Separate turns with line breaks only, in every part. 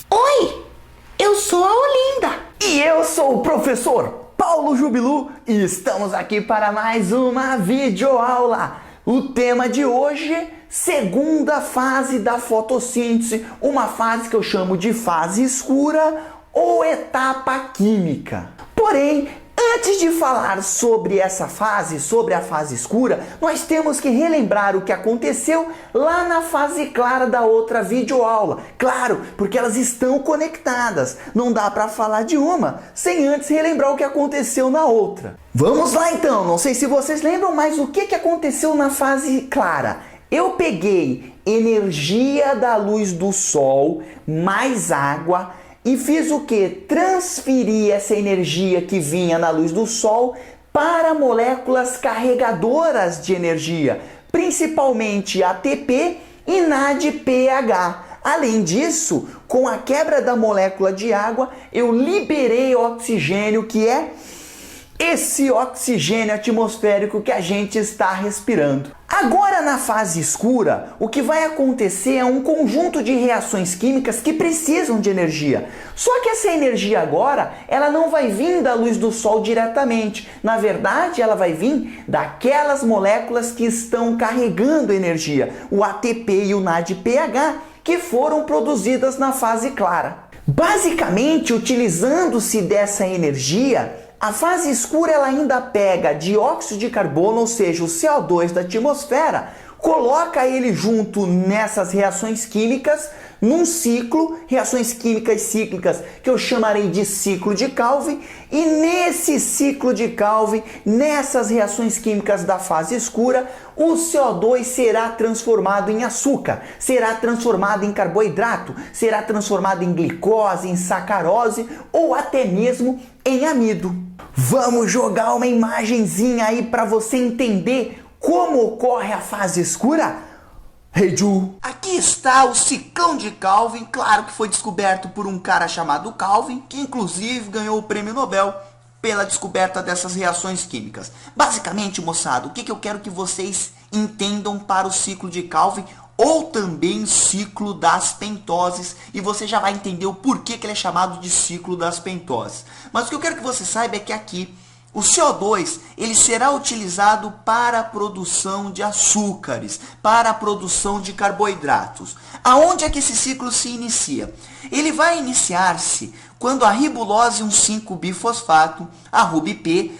Oi, eu sou a Olinda.
E eu sou o professor Paulo Jubilu e estamos aqui para mais uma videoaula. O tema de hoje, segunda fase da fotossíntese, uma fase que eu chamo de fase escura ou etapa química. Porém, antes de falar sobre essa fase, sobre a fase escura, nós temos que relembrar o que aconteceu lá na fase clara da outra videoaula. Claro, porque elas estão conectadas. Não dá para falar de uma sem antes relembrar o que aconteceu na outra. Vamos lá então, não sei se vocês lembram, mas o que aconteceu na fase clara? Eu peguei energia da luz do sol mais água e fiz o que? Transferi essa energia que vinha na luz do sol para moléculas carregadoras de energia, principalmente ATP e NADPH. Além disso, com a quebra da molécula de água, eu liberei oxigênio, que é esse oxigênio atmosférico que a gente está respirando. Agora, na fase escura, o que vai acontecer é um conjunto de reações químicas que precisam de energia. Só que essa energia agora, ela não vai vir da luz do sol diretamente. Na verdade, ela vai vir daquelas moléculas que estão carregando energia, o ATP e o NADPH, que foram produzidas na fase clara. Basicamente, utilizando-se dessa energia, a fase escura ela ainda pega dióxido de carbono, ou seja, o CO2 da atmosfera, coloca ele junto nessas reações químicas, num ciclo, reações químicas cíclicas, que eu chamarei de ciclo de Calvin, e nesse ciclo de Calvin, nessas reações químicas da fase escura, o CO2 será transformado em açúcar, será transformado em carboidrato, será transformado em glicose, em sacarose ou até mesmo em amido. Vamos jogar uma imagenzinha aí para você entender como ocorre a fase escura? Hey Ju! Aqui está o ciclão de Calvin, claro que foi descoberto por um cara chamado Calvin, que inclusive ganhou o prêmio Nobel pela descoberta dessas reações químicas. Basicamente, moçada, o que eu quero que vocês entendam para o ciclo de Calvin, ou também ciclo das pentoses, e você já vai entender o porquê que ele é chamado de ciclo das pentoses. Mas o que eu quero que você saiba é que aqui, o CO2 ele será utilizado para a produção de açúcares, para a produção de carboidratos. Aonde é que esse ciclo se inicia? Ele vai iniciar-se quando a ribulose 1,5-bifosfato, a RuBP,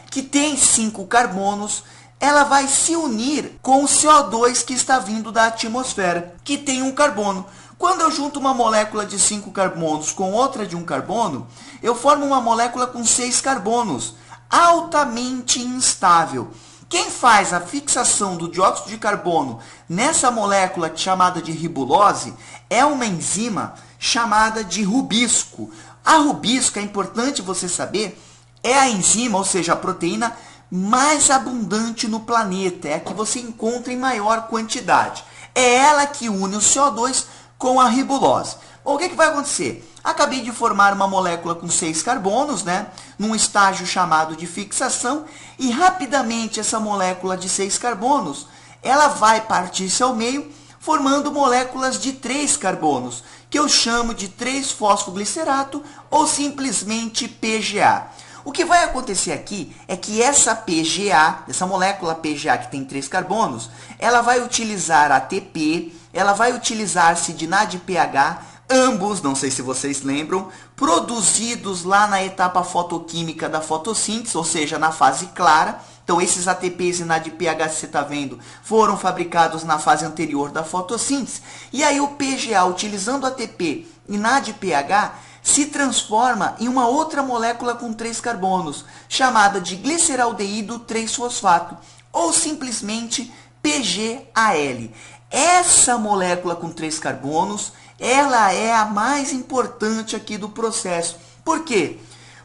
que tem 5 carbonos, ela vai se unir com o CO2 que está vindo da atmosfera, que tem um carbono. Quando eu junto uma molécula de 5 carbonos com outra de 1 carbono, eu formo uma molécula com 6 carbonos, altamente instável. Quem faz a fixação do dióxido de carbono nessa molécula chamada de ribulose é uma enzima chamada de rubisco. A rubisco, é importante você saber, é a enzima, ou seja, a proteína mais abundante no planeta, é a que você encontra em maior quantidade. É ela que une o CO2 com a ribulose. Bom, o que vai acontecer? Acabei de formar uma molécula com 6 carbonos, num estágio chamado de fixação, e rapidamente essa molécula de 6 carbonos, ela vai partir-se ao meio, formando moléculas de 3 carbonos, que eu chamo de 3-fosfoglicerato ou simplesmente PGA. O que vai acontecer aqui é que essa PGA, essa molécula PGA que tem 3 carbonos, ela vai utilizar ATP, ela vai utilizar-se de NADPH, ambos, não sei se vocês lembram, produzidos lá na etapa fotoquímica da fotossíntese, ou seja, na fase clara. Então, esses ATPs e NADPH que você está vendo foram fabricados na fase anterior da fotossíntese. E aí o PGA, utilizando ATP e NADPH, se transforma em uma outra molécula com 3 carbonos, chamada de gliceraldeído 3-fosfato, ou simplesmente PGAL. Essa molécula com 3 carbonos, ela é a mais importante aqui do processo. Por quê?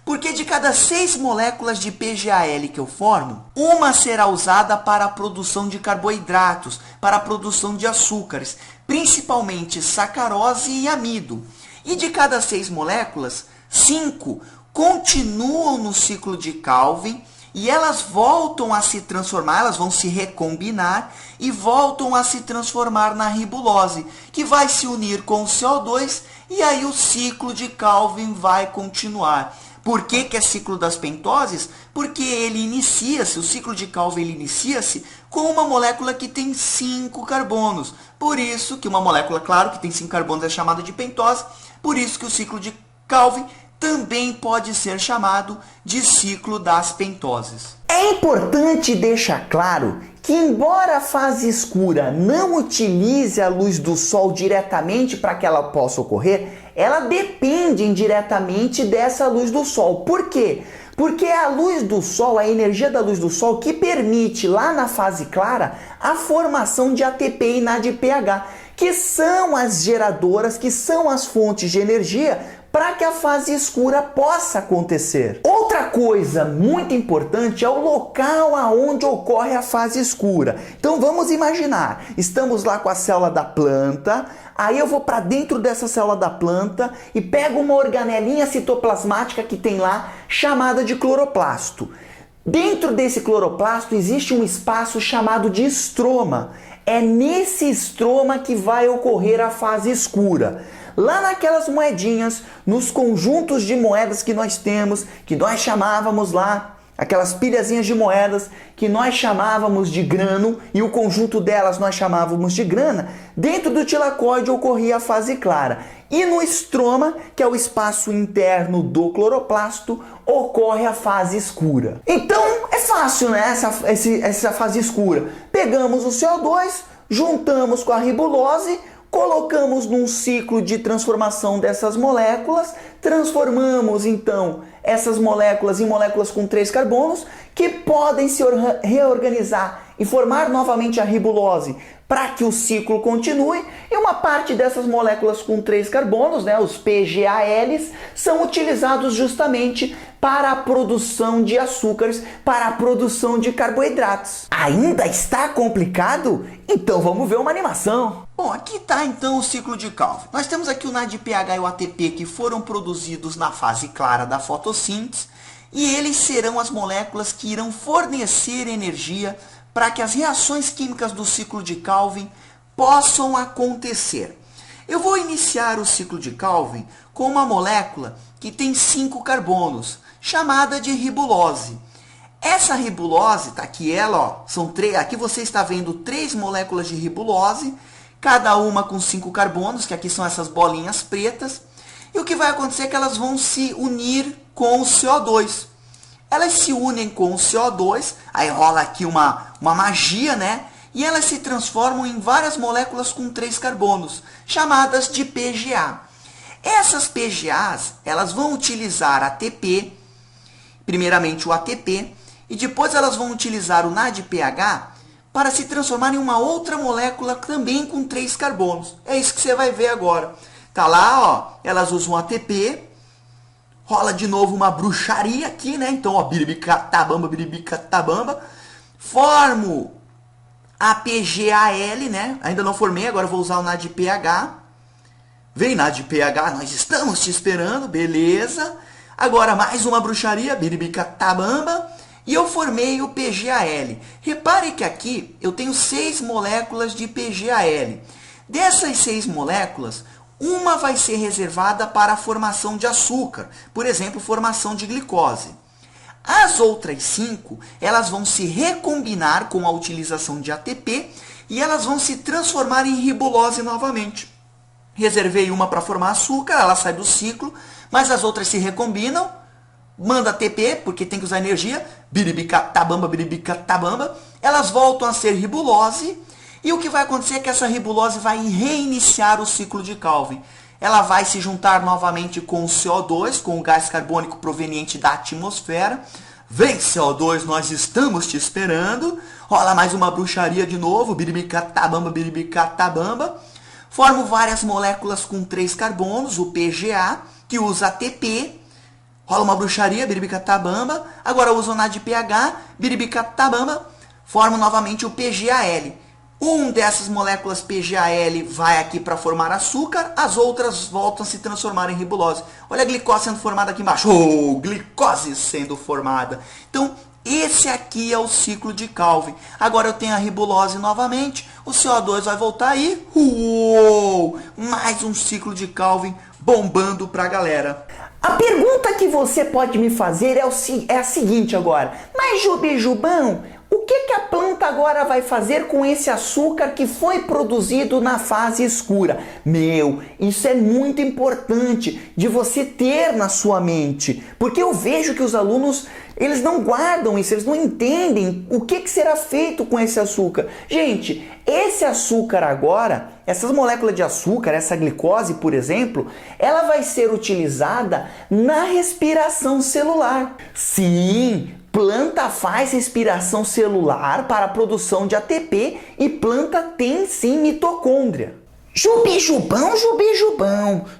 Porque de cada 6 moléculas de PGAL que eu formo, uma será usada para a produção de carboidratos, para a produção de açúcares, principalmente sacarose e amido. E de cada 6 moléculas, 5 continuam no ciclo de Calvin e elas voltam a se transformar, elas vão se recombinar e voltam a se transformar na ribulose, que vai se unir com o CO2 e aí o ciclo de Calvin vai continuar. Por que que é ciclo das pentoses? Porque ele inicia-se, o ciclo de Calvin inicia-se com uma molécula que tem 5 carbonos. Por isso que uma molécula, claro, que tem 5 carbonos é chamada de pentose, por isso que o ciclo de Calvin também pode ser chamado de ciclo das pentoses.
É importante deixar claro que, embora a fase escura não utilize a luz do Sol diretamente para que ela possa ocorrer, ela depende indiretamente dessa luz do Sol. Por quê? Porque é a luz do Sol, a energia da luz do Sol, que permite lá na fase clara a formação de ATP e NADPH, que são as geradoras, que são as fontes de energia para que a fase escura possa acontecer. Outra coisa muito importante é o local aonde ocorre a fase escura. Então vamos imaginar, estamos lá com a célula da planta, aí eu vou para dentro dessa célula da planta e pego uma organelinha citoplasmática que tem lá, chamada de cloroplasto. Dentro desse cloroplasto existe um espaço chamado de estroma. É nesse estroma que vai ocorrer a fase escura. Lá naquelas moedinhas, nos conjuntos de moedas que nós temos, que nós chamávamos lá, aquelas pilhazinhas de moedas que nós chamávamos de grano e o conjunto delas nós chamávamos de grana, dentro do tilacoide ocorria a fase clara. E no estroma, que é o espaço interno do cloroplasto, ocorre a fase escura. Então é fácil, né? Essa fase escura. Pegamos o CO2, juntamos com a ribulose, colocamos num ciclo de transformação dessas moléculas, transformamos então essas moléculas em moléculas com 3 carbonos que podem se reorganizar e formar novamente a ribulose para que o ciclo continue, e uma parte dessas moléculas com 3 carbonos, né, os PGALs, são utilizados justamente para a produção de açúcares, para a produção de carboidratos. Ainda está complicado? Então vamos ver uma animação.
Bom, aqui está então o ciclo de Calvin. Nós temos aqui o NADPH e o ATP que foram produzidos na fase clara da fotossíntese, e eles serão as moléculas que irão fornecer energia para que as reações químicas do ciclo de Calvin possam acontecer. Eu vou iniciar o ciclo de Calvin com uma molécula que tem 5 carbonos, chamada de ribulose. Essa ribulose, tá aqui ela, ó, são 3, aqui você está vendo 3 moléculas de ribulose, cada uma com 5 carbonos, que aqui são essas bolinhas pretas, e o que vai acontecer é que elas vão se unir com o CO2. Elas se unem com o CO2, aí rola aqui uma magia, né? E elas se transformam em várias moléculas com 3 carbonos, chamadas de PGA. Essas PGAs, elas vão utilizar ATP, primeiramente o ATP, e depois elas vão utilizar o NADPH para se transformar em uma outra molécula também com 3 carbonos. É isso que você vai ver agora. Tá lá, ó, elas usam ATP, rola de novo uma bruxaria aqui, né? Então, ó, biribicatabamba, formo a PGAL, né? Ainda não formei, agora vou usar o NADPH. Vem NADPH, nós estamos te esperando, beleza. Agora mais uma bruxaria, biribicatabamba, e eu formei o PGAL. Repare que aqui eu tenho 6 moléculas de PGAL. Dessas 6 moléculas, uma vai ser reservada para a formação de açúcar, por exemplo, formação de glicose. As outras 5, elas vão se recombinar com a utilização de ATP e elas vão se transformar em ribulose novamente. Reservei uma para formar açúcar, ela sai do ciclo, mas as outras se recombinam, manda ATP, porque tem que usar energia, biribicatabamba, elas voltam a ser ribulose. E o que vai acontecer é que essa ribulose vai reiniciar o ciclo de Calvin. Ela vai se juntar novamente com o CO2, com o gás carbônico proveniente da atmosfera. Vem CO2, nós estamos te esperando. Rola mais uma bruxaria de novo, biribicatabamba. Formo várias moléculas com 3 carbonos, o PGA, que usa ATP. Rola uma bruxaria, biribicatabamba. Agora uso o NADPH, biribicatabamba. Formo novamente o PGAL. Dessas moléculas PGAL vai aqui para formar açúcar, as outras voltam a se transformar em ribulose. Olha a glicose sendo formada aqui embaixo. Oh, glicose sendo formada. Então,
Esse aqui é o ciclo de Calvin. Agora eu tenho a ribulose novamente, o CO2 vai voltar aí. Uou! Mais um ciclo de Calvin bombando pra galera.
A pergunta que você pode me fazer é a seguinte agora. Mas Jubão, o que a planta agora vai fazer com esse açúcar que foi produzido na fase escura? Isso é muito importante de você ter na sua mente, porque eu vejo que os alunos, eles não guardam isso, eles não entendem o que será feito com esse açúcar. Gente, esse açúcar agora, essas moléculas de açúcar, essa glicose, por exemplo, ela vai ser utilizada na respiração celular. Sim, planta faz respiração celular para a produção de ATP e planta tem sim mitocôndria. Jubão,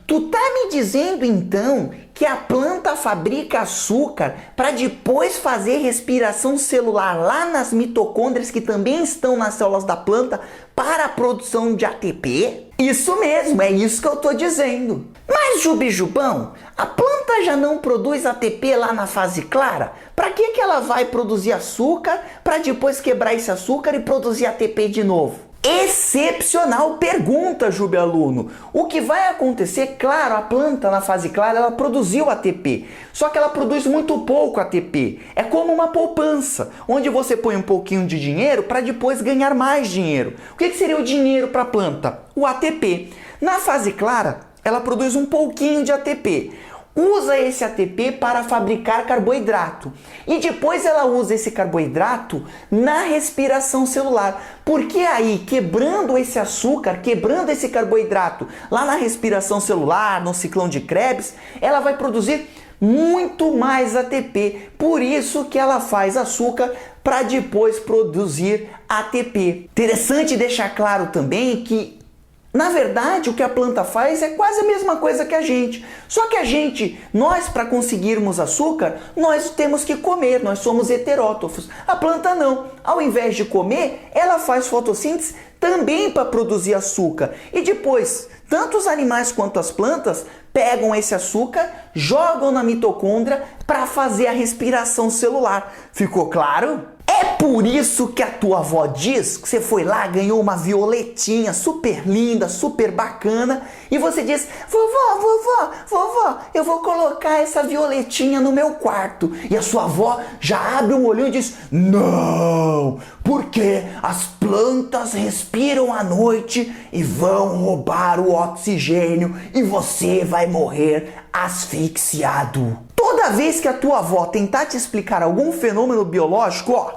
tu tá me dizendo então que a planta fabrica açúcar para depois fazer respiração celular lá nas mitocôndrias que também estão nas células da planta para a produção de ATP? Isso mesmo, é isso que eu tô dizendo. Mas Jubão, a planta já não produz ATP lá na fase clara? Para que ela vai produzir açúcar para depois quebrar esse açúcar e produzir ATP de novo? Excepcional pergunta, aluno. O que vai acontecer, claro, a planta na fase clara, ela produziu ATP, só que ela produz muito pouco ATP. É como uma poupança, onde você põe um pouquinho de dinheiro para depois ganhar mais dinheiro. O que seria o dinheiro para a planta? O ATP. Na fase clara, ela produz um pouquinho de ATP. Usa esse ATP para fabricar carboidrato e depois ela usa esse carboidrato na respiração celular, porque aí quebrando esse açúcar, quebrando esse carboidrato lá na respiração celular, no ciclão de Krebs, ela vai produzir muito mais ATP, por isso que ela faz açúcar para depois produzir ATP. Interessante deixar claro também que na verdade, o que a planta faz é quase a mesma coisa que a gente. Só que nós para conseguirmos açúcar, nós temos que comer, nós somos heterótrofos. A planta não. Ao invés de comer, ela faz fotossíntese também para produzir açúcar. E depois, tanto os animais quanto as plantas pegam esse açúcar, jogam na mitocôndria para fazer a respiração celular. Ficou claro? É por isso que a tua avó diz que você foi lá, ganhou uma violetinha super linda, super bacana, e você diz: vovó, eu vou colocar essa violetinha no meu quarto. E a sua avó já abre um olhinho e diz: não, porque as plantas respiram à noite e vão roubar o oxigênio e você vai morrer asfixiado. Toda vez que a tua avó tentar te explicar algum fenômeno biológico,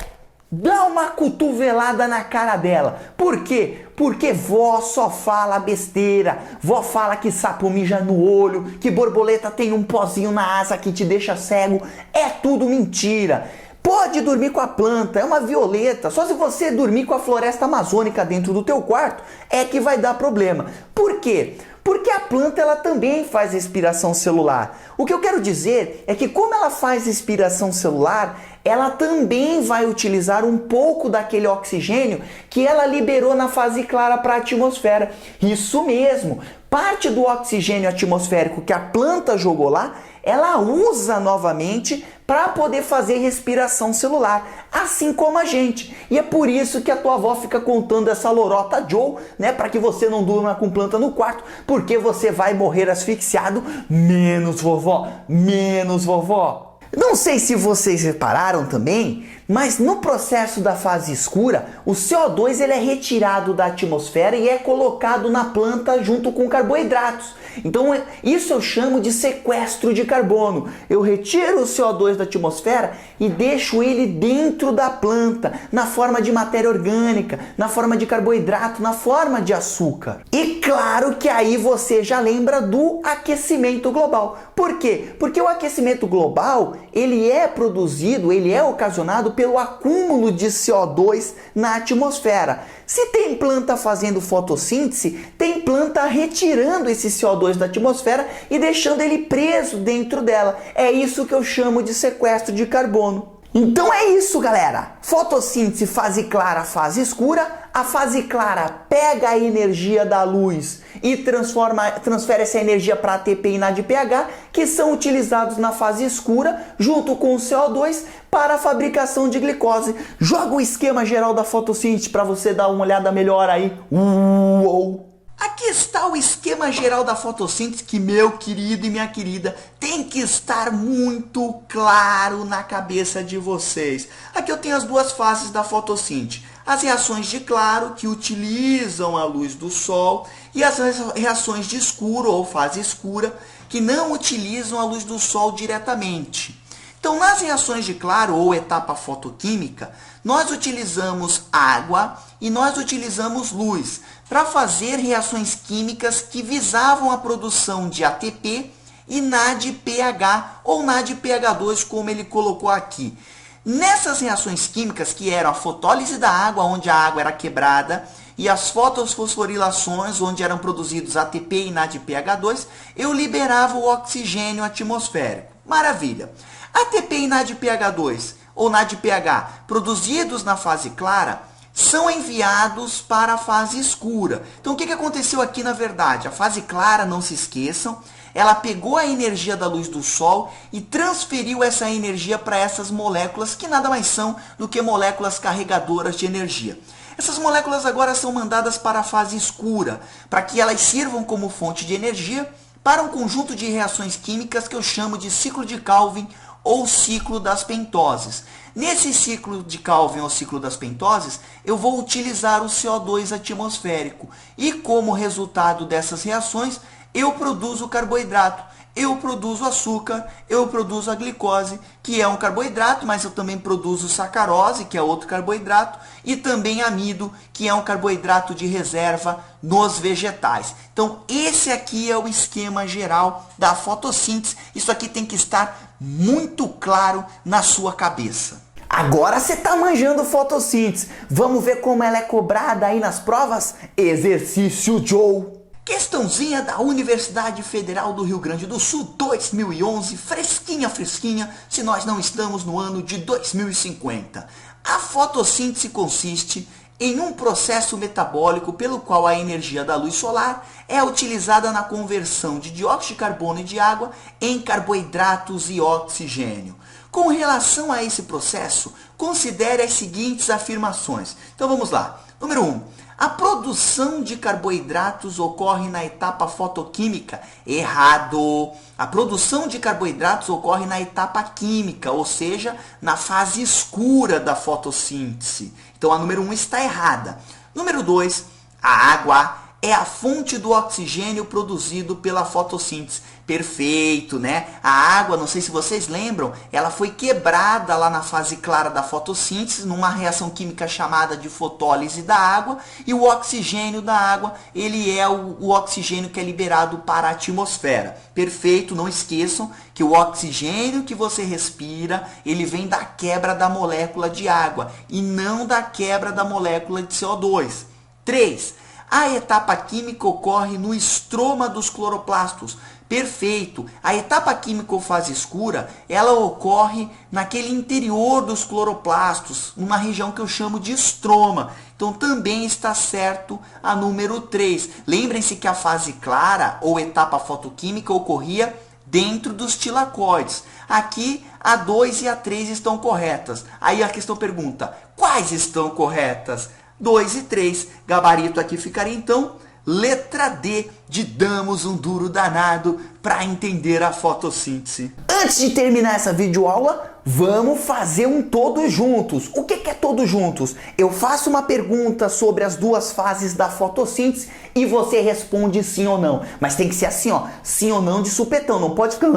dá uma cotovelada na cara dela. Por quê? Porque vó só fala besteira. Vó fala que sapo mija no olho, que borboleta tem um pozinho na asa que te deixa cego. É tudo mentira. Pode dormir com a planta, é uma violeta. Só se você dormir com a floresta amazônica dentro do teu quarto é que vai dar problema. Por quê? Porque a planta ela também faz respiração celular. O que eu quero dizer é que como ela faz respiração celular, ela também vai utilizar um pouco daquele oxigênio que ela liberou na fase clara para a atmosfera. Isso mesmo, parte do oxigênio atmosférico que a planta jogou lá, ela usa novamente para poder fazer respiração celular, assim como a gente. E é por isso que a tua avó fica contando essa lorota Joe, né, para que você não durma com planta no quarto, porque você vai morrer asfixiado, menos vovó, menos vovó. Não sei se vocês repararam também, mas no processo da fase escura, o CO2 ele é retirado da atmosfera e é colocado na planta junto com carboidratos. Então isso eu chamo de sequestro de carbono. Eu retiro o CO2 da atmosfera e deixo ele dentro da planta, na forma de matéria orgânica, na forma de carboidrato, na forma de açúcar. E claro que aí você já lembra do aquecimento global. Por quê? Porque o aquecimento global, ele é produzido, ele é ocasionado pelo acúmulo de CO2 na atmosfera. Se tem planta fazendo fotossíntese, tem planta retirando esse CO2 da atmosfera e deixando ele preso dentro dela. É isso que eu chamo de sequestro de carbono. Então é isso, galera. Fotossíntese, fase clara, fase escura. A fase clara pega a energia da luz
e transfere essa energia para ATP e NADPH, que são utilizados na fase escura, junto com o CO2, para a fabricação de glicose. Joga o esquema geral da fotossíntese para você dar uma olhada melhor aí. Uou! Aqui está o esquema geral da fotossíntese que, meu querido e minha querida, tem que estar muito claro na cabeça de vocês. Aqui eu tenho as duas fases da fotossíntese. As reações de claro, que utilizam a luz do sol, e as reações de escuro, ou fase escura, que não utilizam a luz do sol diretamente. Então, nas reações de claro, ou etapa fotoquímica, nós utilizamos água e nós utilizamos luz para fazer reações químicas que visavam a produção de ATP e NADPH, ou NADPH2, como ele colocou aqui. Nessas reações químicas, que eram a fotólise da água, onde a água era quebrada, e as fotofosforilações, onde eram produzidos ATP e NADPH2, eu liberava o oxigênio atmosférico. Maravilha! ATP e NADPH2, ou NADPH, produzidos na fase clara, são enviados para a fase escura. Então, o que aconteceu aqui, na verdade? A fase clara, não se esqueçam, ela pegou a energia da luz do sol e transferiu essa energia para essas moléculas, que nada mais são do que moléculas carregadoras de energia. Essas moléculas agora são mandadas para a fase escura, para que elas sirvam como fonte de energia para um conjunto de reações químicas que eu chamo de ciclo de Calvin ou ciclo das pentoses. Nesse ciclo de Calvin ou ciclo das pentoses, eu vou utilizar o CO2 atmosférico e, como resultado dessas reações, eu produzo carboidrato, eu produzo açúcar, eu produzo a glicose, que é um carboidrato, mas eu também produzo sacarose, que é outro carboidrato, e também amido, que é um carboidrato de reserva nos vegetais. Então, esse aqui é o esquema geral da fotossíntese. Isso aqui tem que estar muito claro na sua cabeça. Agora você está manjando fotossíntese. Vamos ver como ela é cobrada aí nas provas? Exercício Joe. Questãozinha da Universidade Federal do Rio Grande do Sul, 2011, fresquinha, fresquinha, se nós não estamos no ano de 2050. A fotossíntese consiste em um processo metabólico pelo qual a energia da luz solar é utilizada na conversão de dióxido de carbono e de água em carboidratos e oxigênio. Com relação a esse processo, considere as seguintes afirmações. Então vamos lá. Número 1. A produção de carboidratos ocorre na etapa fotoquímica? Errado! A produção de carboidratos ocorre na etapa química, ou seja, na fase escura da fotossíntese. Então a número 1 está errada. Número 2, a água é a fonte do oxigênio produzido pela fotossíntese. Perfeito, né? A água, não sei se vocês lembram, ela foi quebrada lá na fase clara da fotossíntese, numa reação química chamada de fotólise da água, e o oxigênio da água, ele é o oxigênio que é liberado para a atmosfera. Perfeito, não esqueçam que o oxigênio que você respira, ele vem da quebra da molécula de água, e não da quebra da molécula de CO2. 3. A etapa química ocorre no estroma dos cloroplastos. Perfeito. A etapa química ou fase escura, ela ocorre naquele interior dos cloroplastos, numa região que eu chamo de estroma. Então também está certo a número 3. Lembrem-se que a fase clara ou etapa fotoquímica ocorria dentro dos tilacoides. Aqui a 2 e a 3 estão corretas. Aí a questão pergunta, quais estão corretas? 2 e 3. Gabarito aqui ficaria então letra D de damos um duro danado para entender a fotossíntese. Antes de terminar essa videoaula, vamos fazer um todos juntos. O que é todos juntos? Eu faço uma pergunta sobre as duas fases da fotossíntese e você responde sim ou não. Mas tem que ser assim, ó, sim ou não de supetão, não pode ficar...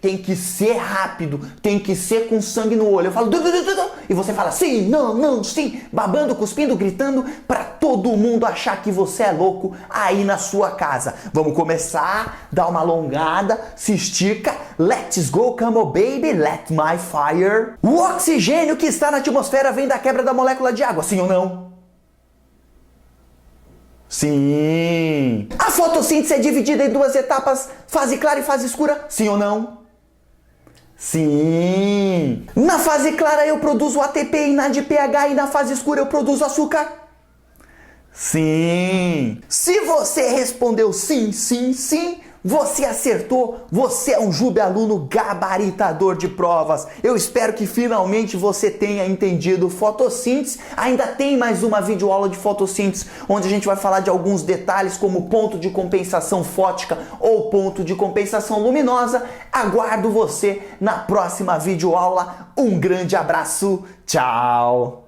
Tem que ser rápido, tem que ser com sangue no olho. Eu falo e você fala sim, não, não, sim, babando, cuspindo, gritando para todo mundo achar que você é louco aí na sua casa. Vamos começar, dá uma alongada, se estica. Let's go, come on baby, let my fire. O oxigênio que está na atmosfera vem da quebra da molécula de água, sim ou não? Sim. A fotossíntese é dividida em duas etapas, fase clara e fase escura, sim ou não? Sim! Na fase clara eu produzo ATP e NADPH e na fase escura eu produzo açúcar?
Sim! Se você respondeu sim, sim, sim, você acertou, você é um Jubialuno gabaritador de provas. Eu espero que finalmente você tenha entendido fotossíntese. Ainda tem mais uma videoaula de fotossíntese, onde a gente vai falar de alguns detalhes como ponto de compensação fótica ou ponto de compensação luminosa. Aguardo você na próxima videoaula. Um grande abraço, tchau!